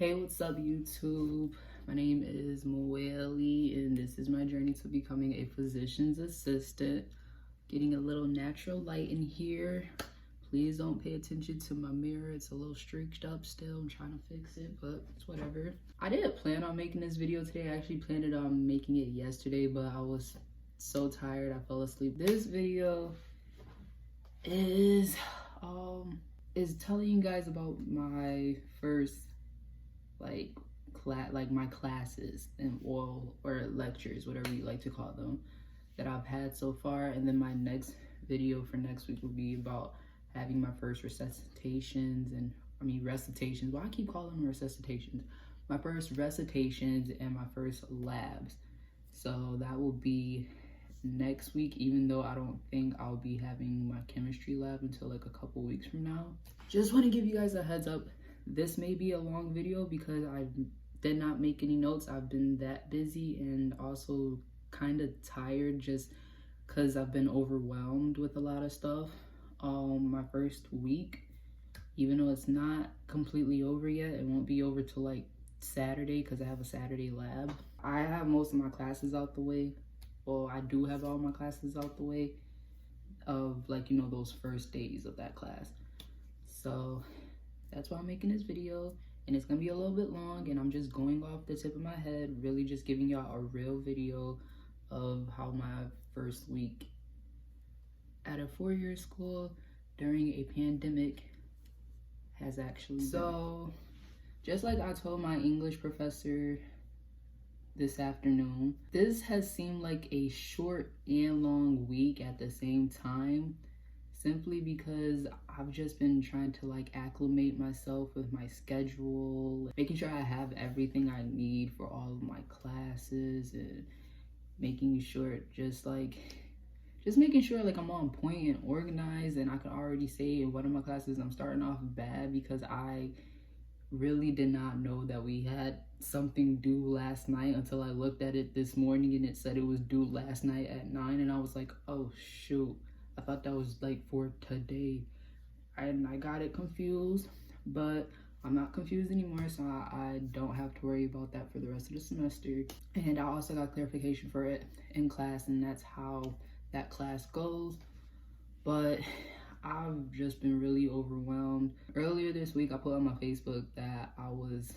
Hey, what's up, YouTube? My name is Moeli, and this is my journey to becoming a physician's assistant. Getting a little natural light in here. Please don't pay attention to my mirror. It's a little streaked up still. I'm trying to fix it, but it's whatever. I didn't plan on making this video today. I actually planned on making it yesterday, but I was so tired I fell asleep. This video is telling you guys about my first my classes and or lectures, whatever you like to call them, that I've had so far. And then my next video for next week will be about having my first recitations recitations. Well, I keep calling them recitations. My first recitations and my first labs. So that will be next week, even though I don't think I'll be having my chemistry lab until like a couple weeks from now. Just want to give you guys a heads up. This may be a long video because I did not make any notes. I've been that busy and also kind of tired just because I've been overwhelmed with a lot of stuff. My first week, even though it's not completely over yet, it won't be over till like Saturday because I have a Saturday lab. I have most of my classes out the way. Well, I do have all my classes out the way of those first days of that class. So that's why I'm making this video, and it's gonna be a little bit long, and I'm just going off the tip of my head, really just giving y'all a real video of how my first week at a 4-year school during a pandemic has actually been. So just like I told my English professor this afternoon, this has seemed like a short and long week at the same time, simply because I've just been trying to acclimate myself with my schedule, making sure I have everything I need for all of my classes, and making sure making sure I'm on point and organized. And I can already say in one of my classes I'm starting off bad because I really did not know that we had something due last night until I looked at it this morning and it said it was due last night at 9, and I was like, oh shoot, I thought that was for today. And I got it confused, but I'm not confused anymore, so I don't have to worry about that for the rest of the semester. And I also got clarification for it in class, and that's how that class goes. But I've just been really overwhelmed. Earlier this week, I put on my Facebook that I was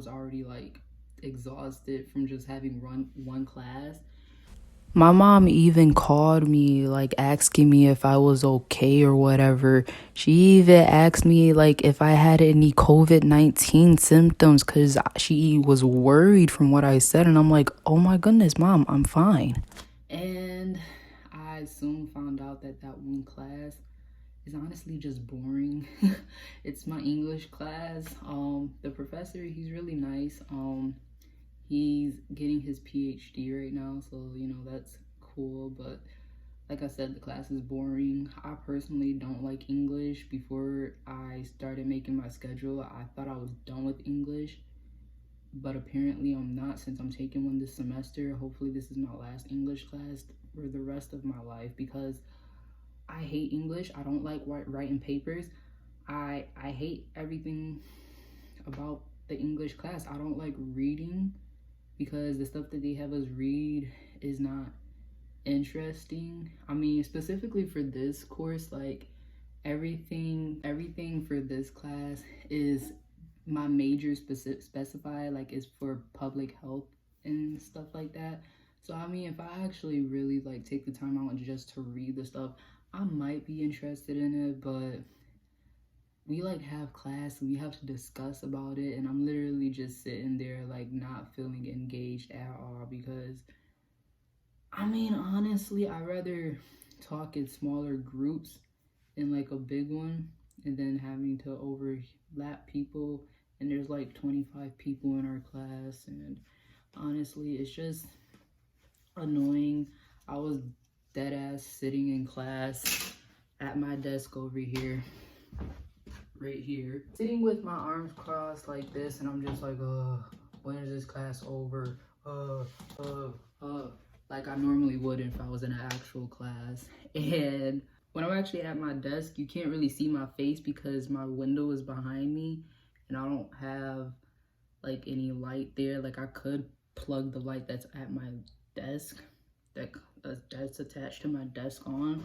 already exhausted from just having run one class. My mom even called me asking me if I was okay or whatever. She even asked me if I had any COVID-19 symptoms because she was worried from what I said, and I'm like, oh my goodness, Mom, I'm fine. And I soon found out that one class is honestly just boring. It's my English class. The professor, he's really nice. He's getting his PhD right now, so that's cool. But like I said, the class is boring. I personally don't like English. Before I started making my schedule, I thought I was done with English, but apparently I'm not, since I'm taking one this semester. Hopefully this is my last English class for the rest of my life, because I hate English. I don't like writing papers. I hate everything about the English class. I don't like reading because the stuff that they have us read is not interesting. I mean, specifically for this course, everything for this class is my major specified, is for public health and stuff like that. So I mean, if I actually really take the time out just to read the stuff, I might be interested in it. But we have class, we have to discuss about it, and I'm literally just sitting there not feeling engaged at all, because I mean, honestly, I'd rather talk in smaller groups than a big one, and then having to overlap people, and there's 25 people in our class, and honestly, it's just annoying. I was dead ass sitting in class at my desk over here, right here, sitting with my arms crossed like this, and I'm just when is this class over? Like I normally would if I was in an actual class. And when I'm actually at my desk, you can't really see my face because my window is behind me, and I don't have like any light there. Like I could plug the light that's at my desk, that's attached to my desk on,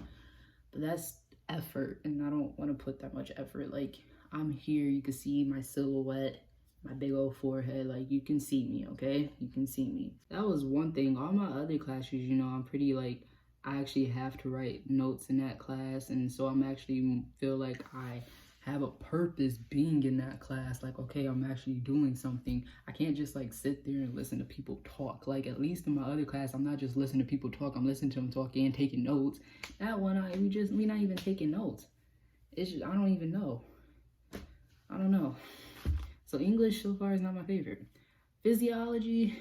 but that's effort, and I don't want to put that much effort. Like I'm here, you can see my silhouette, my big old forehead, like you can see me, okay? You can see me. That was one thing. All my other classes, you know, I'm pretty like, I actually have to write notes in that class, and so I'm actually feel like I have a purpose being in that class. Like, okay, I'm actually doing something. I can't just like sit there and listen to people talk. Like at least in my other class, I'm not just listening to people talk, I'm listening to them talk and taking notes. That one, we not even taking notes. It's just, I don't even know. I don't know. So English so far is not my favorite. Physiology,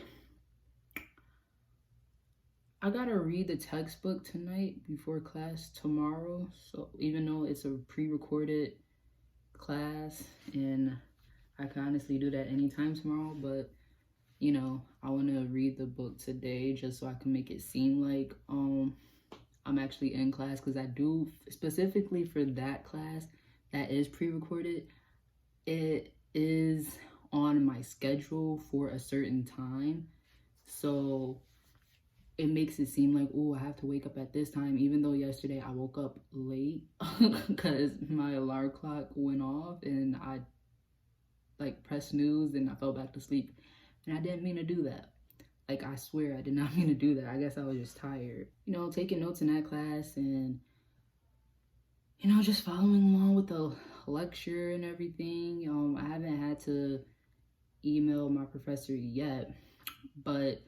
I gotta read the textbook tonight before class tomorrow. So even though it's a pre-recorded class, and I can honestly do that anytime tomorrow, but you know, I want to read the book today just so I can make it seem like I'm actually in class, because I do, specifically for that class that is pre-recorded, it is on my schedule for a certain time, so it makes it seem like, oh, I have to wake up at this time, even though yesterday I woke up late because my alarm clock went off and I like pressed snooze and I fell back to sleep, and I didn't mean to do that. Like, I swear I did not mean to do that. I guess I was just tired. You know, taking notes in that class and, you know, just following along with the lecture and everything. I haven't had to email my professor yet, but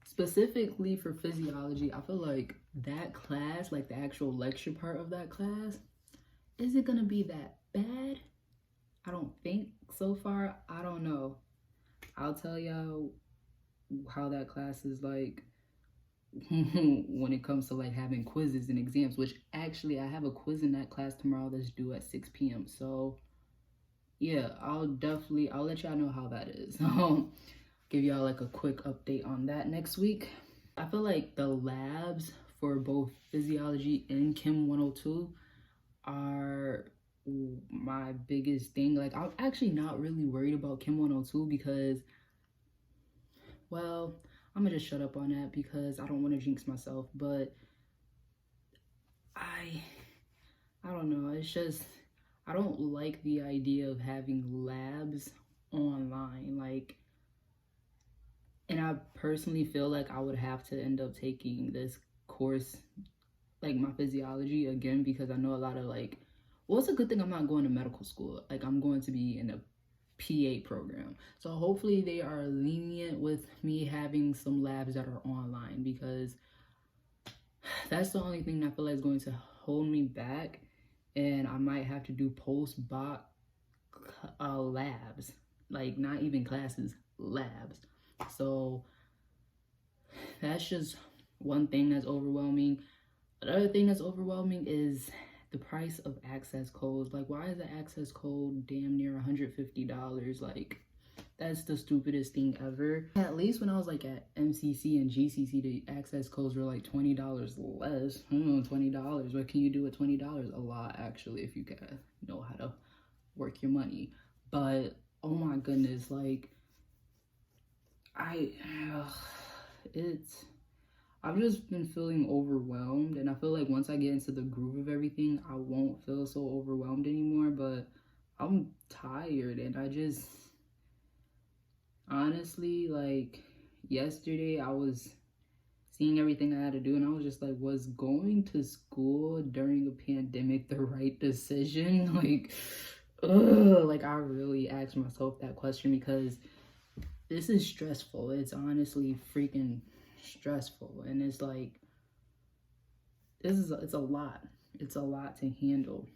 specifically for physiology, I feel like that class, like the actual lecture part of that class, is it gonna be that bad? I don't think so far. I don't know. I'll tell y'all how that class is like when it comes to like having quizzes and exams, which actually I have a quiz in that class tomorrow that's due at 6 p.m. So yeah, I'll let y'all know how that is. Give y'all like a quick update on that next week. I feel like the labs for both physiology and Chem 102 are my biggest thing. Like, I'm actually not really worried about Chem 102 because, well, I'm gonna just shut up on that because I don't want to jinx myself, but I don't know, it's just, I don't like the idea of having labs online, like, and I personally feel like I would have to end up taking this course, like my physiology again, because I know a lot of like, well, it's a good thing I'm not going to medical school. Like, I'm going to be in a PA program. So hopefully they are lenient with me having some labs that are online, because that's the only thing I feel like is going to hold me back. And I might have to do post-bac labs, like not even classes, labs. So that's just one thing that's overwhelming. Another thing that's overwhelming is the price of access codes. Like, why is the access code damn near $150? Like, that's the stupidest thing ever. At least when I was like at MCC and GCC, the access codes were like $20 less. $20. What can you do with $20? A lot, actually, if you gotta know how to work your money. But oh my goodness, like, I've just been feeling overwhelmed, and I feel like once I get into the groove of everything, I won't feel so overwhelmed anymore. But I'm tired, and I just, honestly, like, yesterday I was seeing everything I had to do, and I was just like, was going to school during a pandemic the right decision? Like, ugh, like, I really asked myself that question, because this is stressful. It's honestly freaking stressful, and it's like, it's a lot. It's a lot to handle.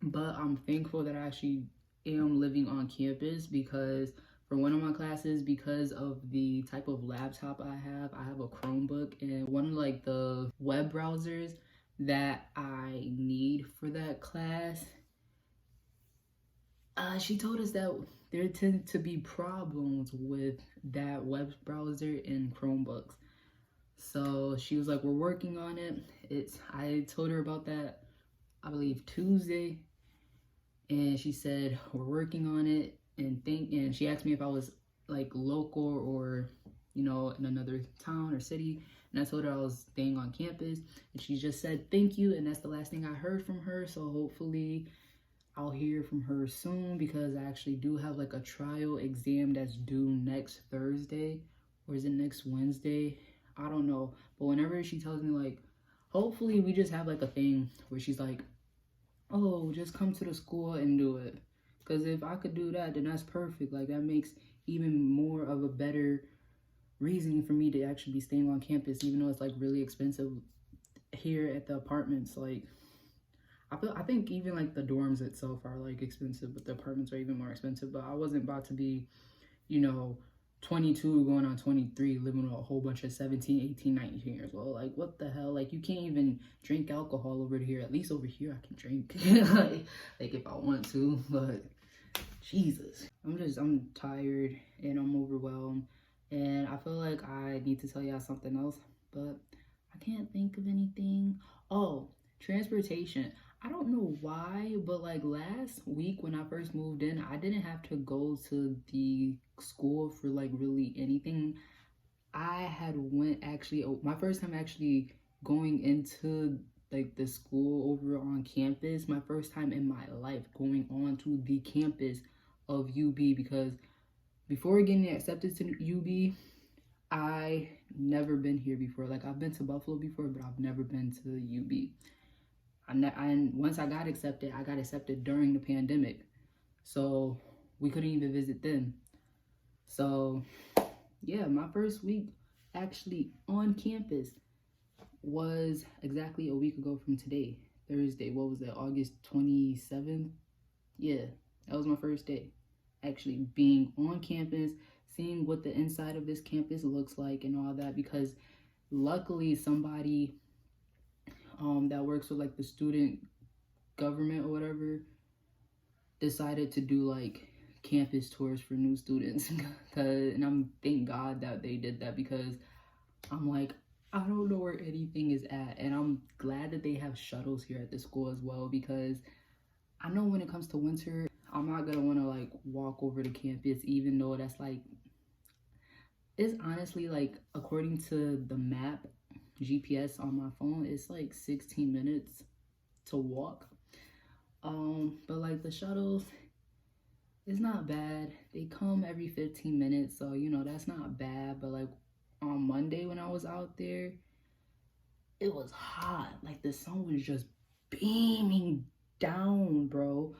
But I'm thankful that I actually am living on campus, because for one of my classes, because of the type of laptop I have a Chromebook, and one of like the web browsers that I need for that class, she told us that there tend to be problems with that web browser in Chromebooks. So she was like, we're working on it. I told her about that, I believe Tuesday, and she said, we're working on it. and she asked me if I was like local or, you know, in another town or city, and I told her I was staying on campus, and she just said thank you, and that's the last thing I heard from her. So hopefully I'll hear from her soon, because I actually do have like a trial exam that's due next Thursday, or is it next Wednesday? I don't know. But whenever she tells me, like, hopefully we just have like a thing where she's like, oh, just come to the school and do it. Because if I could do that, then that's perfect. Like, that makes even more of a better reason for me to actually be staying on campus, even though it's like really expensive here at the apartments. Like, I think even like the dorms itself are like expensive, but the apartments are even more expensive. But I wasn't about to be, you know, 22 going on 23 living with a whole bunch of 17, 18, 19 years old. Like, what the hell? Like, you can't even drink alcohol over here. At least over here I can drink. like if I want to, but Jesus. I'm tired and I'm overwhelmed, and I feel like I need to tell y'all something else, but I can't think of anything. Oh, transportation. I don't know why, but like last week when I first moved in, I didn't have to go to the school for like really anything. I had went actually, my first time actually going into like the school over on campus, my first time in my life going on to the campus of UB, because before getting accepted to UB, I never been here before. Like, I've been to Buffalo before, but I've never been to UB. And once I got accepted during the pandemic, so we couldn't even visit then. So yeah, my first week actually on campus was exactly a week ago from today, Thursday. What was that, August 27th? Yeah, that was my first day actually being on campus, seeing what the inside of this campus looks like and all that, because luckily somebody that works with like the student government or whatever decided to do like campus tours for new students. And I'm thank God that they did that, because I'm like, I don't know where anything is at. And I'm glad that they have shuttles here at the school as well, because I know when it comes to winter, I'm not gonna want to like walk over to campus, even though that's like, it's honestly like, according to the map GPS on my phone, it's like 16 minutes to walk. But like the shuttles, it's not bad. They come every 15 minutes, so you know that's not bad. But like on Monday when I was out there, it was hot. Like the sun was just beaming down, bro.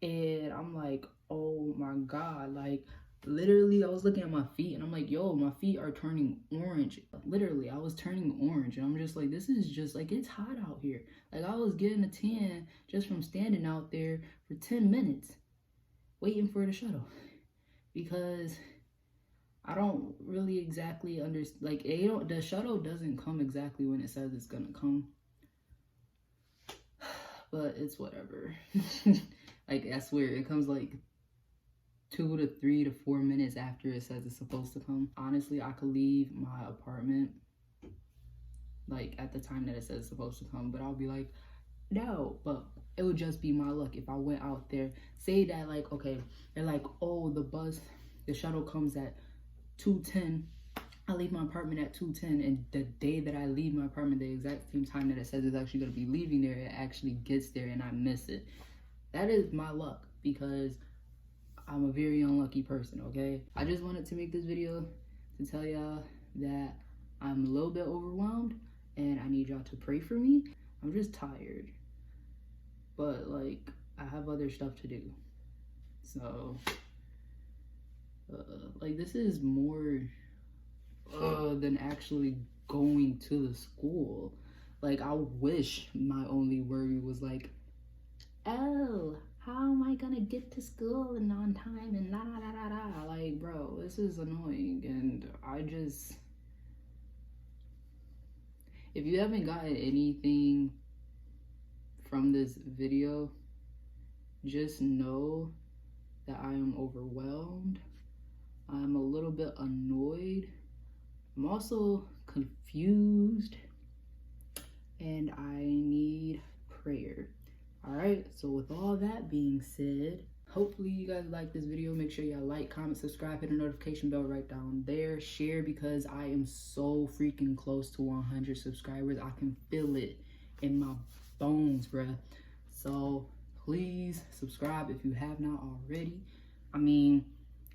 And I'm like, oh my God, like literally I was looking at my feet and I'm like, yo, my feet are turning orange. Literally, I was turning orange, and I'm just like, this is just like, it's hot out here. Like, I was getting a tan just from standing out there for 10 minutes waiting for the shuttle, because I don't really exactly understand. Like, the shuttle doesn't come exactly when it says it's gonna come, but it's whatever. Like, I swear it comes like 2 to 3 to 4 minutes after it says it's supposed to come. Honestly, I could leave my apartment like at the time that it says it's supposed to come, but I'll be like, no. But it would just be my luck if I went out there, say that like, okay, they're like, oh, the shuttle comes at 2:10. I leave my apartment at 2:10, and the day that I leave my apartment, the exact same time that it says it's actually going to be leaving there, it actually gets there and I miss it. That is my luck, because I'm a very unlucky person, okay? I just wanted to make this video to tell y'all that I'm a little bit overwhelmed and I need y'all to pray for me. I'm just tired, but like, I have other stuff to do. So, like, this is more than actually going to the school. Like, I wish my only worry was like, oh, how am I gonna get to school and on time and la la la la. Like, bro, this is annoying. And I just, if you haven't gotten anything from this video, just know that I am overwhelmed. I'm a little bit annoyed. I'm also confused, and I need prayer. All right, so with all that being said, hopefully you guys like this video. Make sure y'all like, comment, subscribe, hit the notification bell right down there. Share, because I am so freaking close to 100 subscribers. I can feel it in my bones, bruh. So please subscribe if you have not already. I mean,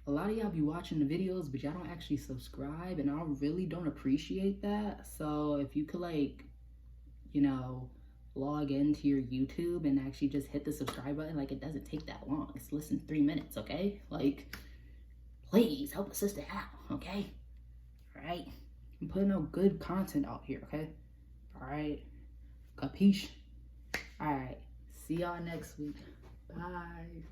a lot of y'all be watching the videos, but y'all don't actually subscribe, and I really don't appreciate that. So if you could, like, you know, log into your YouTube and actually just hit the subscribe button, like, it doesn't take that long. It's less than 3 minutes, okay? Like, please help a sister out, okay? All right? I'm putting out good content out here, okay? All right? Capiche? All right. See y'all next week. Bye.